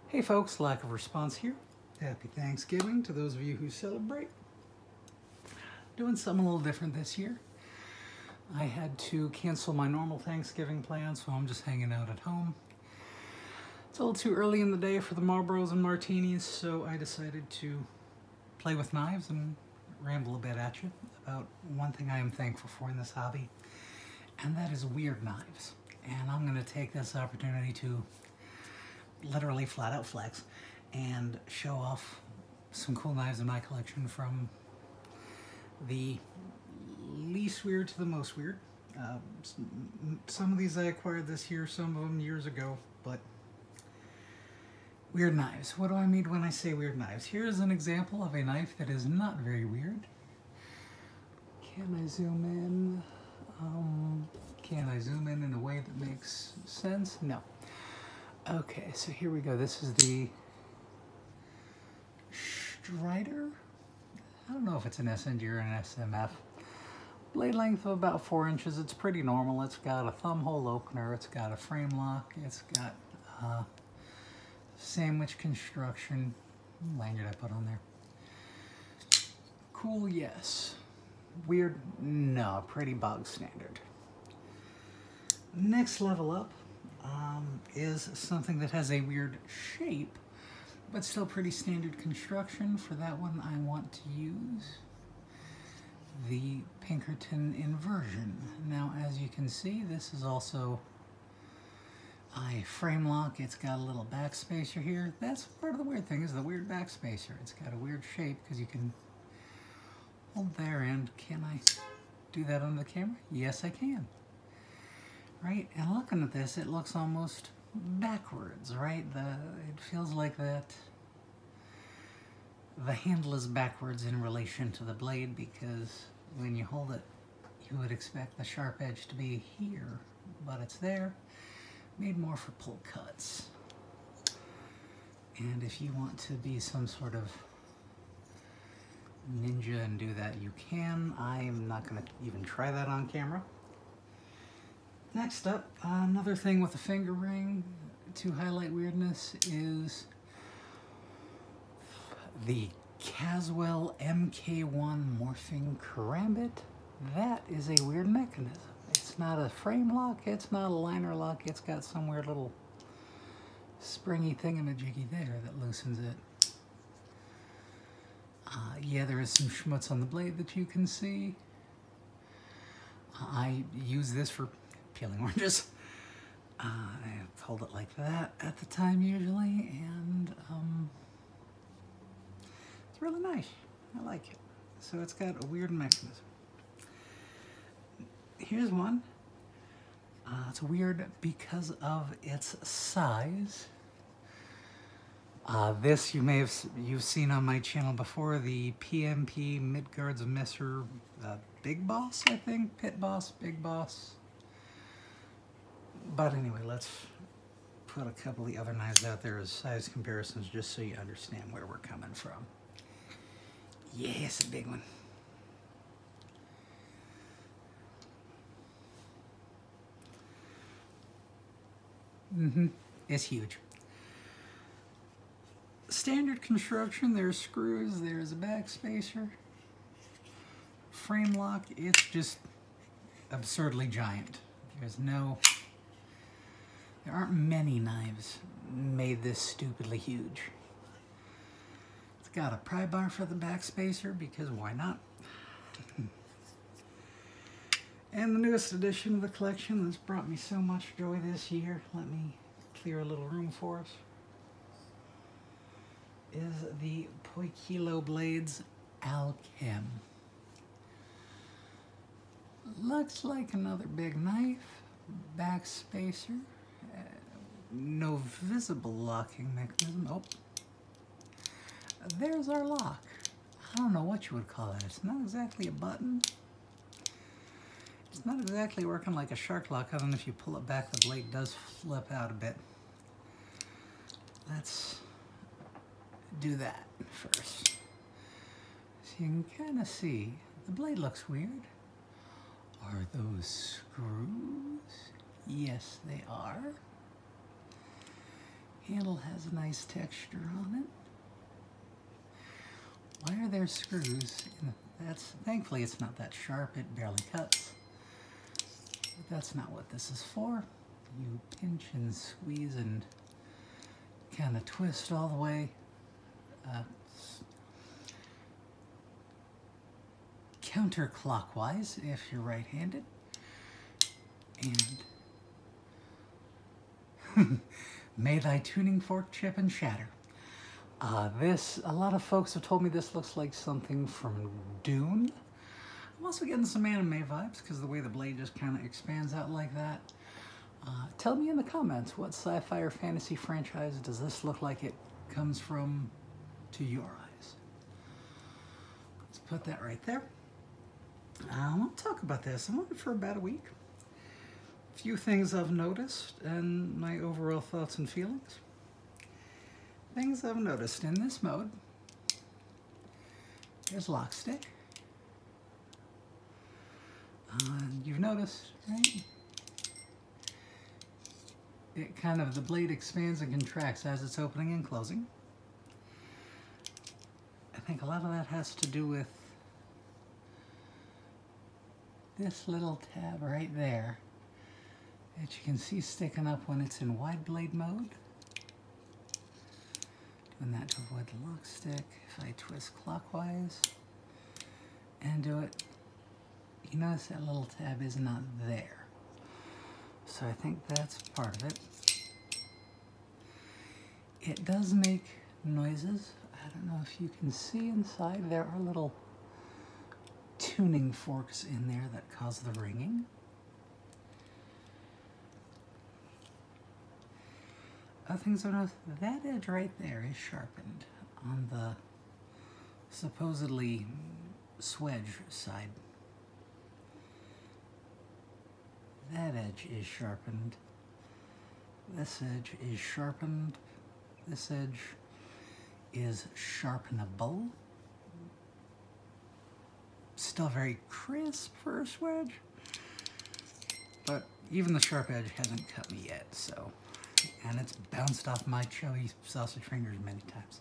Hey folks, lack of response here. Happy Thanksgiving to those of you who celebrate. Doing something a little different this year. I had to cancel my normal Thanksgiving plans, so I'm just hanging out at home. It's a little too early in the day for the Marlboros and martinis, so I decided to play with knives and ramble a bit at you about one thing I am thankful for in this hobby, and that is weird knives. And I'm going to take this opportunity to literally flat out flex and show off some cool knives in my collection, from the least weird to the most weird. Some of these I acquired this year, some of them years ago, but weird knives. What do I mean when I say weird knives? Here's an example of a knife that is not very weird. Can I zoom in? Can I zoom in a way that makes sense? No. Okay, so here we go. This is the Strider. I don't know if it's an SNG or an SMF. Blade length of about 4 inches. It's pretty normal. It's got a thumb hole opener. It's got a frame lock. It's got sandwich construction. Lanyard I put on there. Cool, yes. Weird? No, pretty bog standard. Next level up is something that has a weird shape, but still pretty standard construction. For that one, I want to use the Pinkerton Inversion. Now, as you can see, this is also a frame lock. It's got a little backspacer here. That's part of the weird thing, is the weird backspacer. It's got a weird shape because you can hold there, and can I do that on the camera? Yes, I can. Right, and looking at this, it looks almost backwards, right? It feels like that the handle is backwards in relation to the blade, because when you hold it, you would expect the sharp edge to be here, but it's there, made more for pull cuts. And if you want to be some sort of ninja and do that, you can. I'm not going to even try that on camera. Next up, another thing with a finger ring to highlight weirdness is the Caswell MK1 Morphing Karambit. That is a weird mechanism. It's not a frame lock, it's not a liner lock, it's got some weird little springy thingamajiggy there that loosens it. Yeah, there is some schmutz on the blade that you can see. I use this for peeling oranges. I hold it like that at the time usually, and it's really nice. I like it. So it's got a weird mechanism. Here's one. It's weird because of its size. This you've seen on my channel before, the PMP Midgard's Messer Big Boss, I think, Pit Boss, Big Boss. But anyway, let's put a couple of the other knives out there as size comparisons, just so you understand where we're coming from. Yeah, it's a big one. It's huge. Standard construction, there's screws, there's a backspacer. Frame lock, it's just absurdly giant. There aren't many knives made this stupidly huge. It's got a pry bar for the backspacer, because why not? And the newest addition of the collection that's brought me so much joy this year, let me clear a little room for us, is the Poikilo Blades Alchem. Looks like another big knife, backspacer, no visible locking mechanism. Oh, there's our lock. I don't know what you would call that. It's not exactly a button. It's not exactly working like a shark lock, other than if you pull it back, the blade does flip out a bit. Let's do that first. So you can kind of see the blade looks weird. Are those screws? Yes, they are. Handle has a nice texture on it. Why are there screws? Thankfully it's not that sharp, it barely cuts. But that's not what this is for. You pinch and squeeze and kind of twist all the way. Counterclockwise if you're right-handed. And may thy tuning fork chip and shatter. A lot of folks have told me this looks like something from Dune. I'm also getting some anime vibes because the way the blade just kind of expands out like that. Tell me in the comments, what sci-fi or fantasy franchise does this look like it comes from to your eyes? Let's put that right there. I want to talk about this. I'm on it for about a week. A few things I've noticed and my overall thoughts and feelings. Things I've noticed in this mode is lock stick. You've noticed, right? It kind of, the blade expands and contracts as it's opening and closing. I think a lot of that has to do with this little tab right there that you can see sticking up when it's in wide blade mode. Doing that to avoid the lock stick. If I twist clockwise and do it, you notice that little tab is not there. So I think that's part of it. It does make noises. I don't know if you can see inside, there are little tuning forks in there that cause the ringing. Other things I've noticed, that edge right there is sharpened on the supposedly swedge side. That edge is sharpened. This edge is sharpened. This edge is sharpenable. Still very crisp for a swedge, but even the sharp edge hasn't cut me yet, so. And it's bounced off my chewy sausage fingers many times.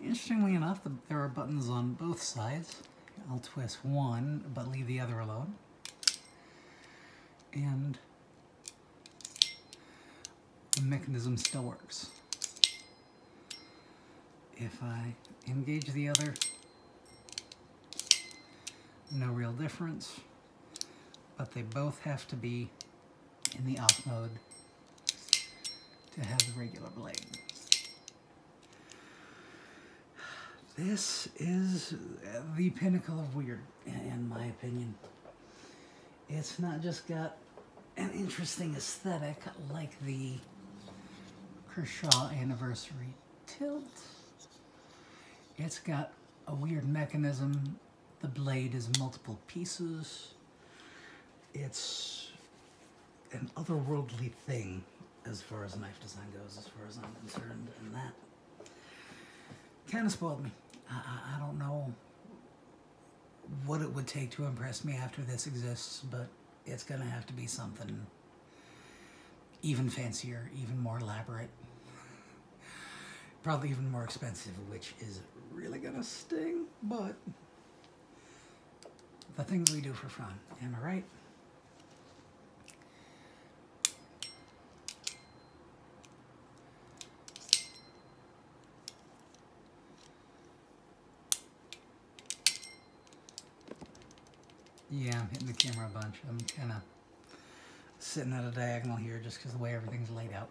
Interestingly enough, there are buttons on both sides. I'll twist one, but leave the other alone. And the mechanism still works. If I engage the other, no real difference, but they both have to be in the off mode to have the regular blade. This is the pinnacle of weird, in my opinion. It's not just got an interesting aesthetic like the Kershaw Anniversary Tilt. It's got a weird mechanism. The blade is multiple pieces. It's an otherworldly thing as far as knife design goes, as far as I'm concerned, and that kind of spoiled me. I don't know what it would take to impress me after this exists, but it's gonna have to be something even fancier, even more elaborate, probably even more expensive, which is really gonna sting, but the things we do for fun, am I right? Yeah, I'm hitting the camera a bunch. I'm kind of sitting at a diagonal here just because of the way everything's laid out.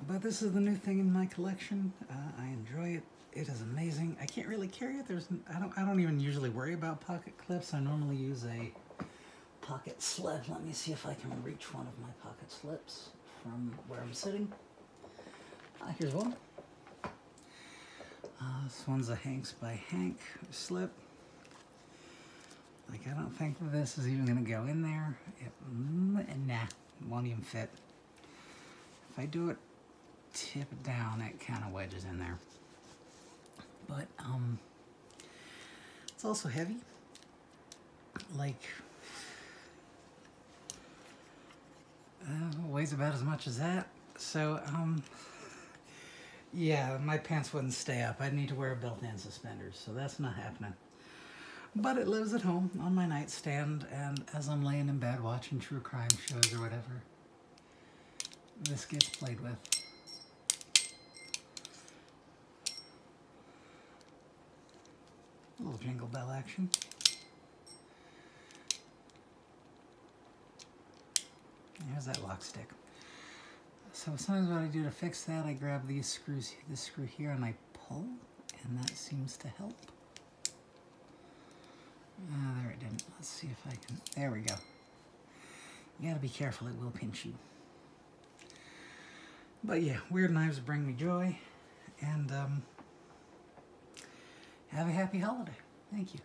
But this is the new thing in my collection. I enjoy it. It is amazing. I can't really carry it. I don't even usually worry about pocket clips. I normally use a pocket sled. Let me see if I can reach one of my pocket slips from where I'm sitting. Here's one. This one's a Hanks by Hank slip. Like, I don't think this is even going to go in there. Nah, won't even fit. If I do it tip down, it kind of wedges in there. But, it's also heavy. Like, weighs about as much as that. So, yeah, my pants wouldn't stay up. I'd need to wear a belt and suspenders, so that's not happening. But it lives at home on my nightstand, and as I'm laying in bed watching true crime shows or whatever, this gets played with. A little jingle bell action. Here's that lock stick. So sometimes what I do to fix that, I grab these screws, this screw here, and I pull, and that seems to help. There it didn't. Let's see if I can, there we go. You gotta be careful, it will pinch you. But yeah, weird knives bring me joy, and have a happy holiday. Thank you.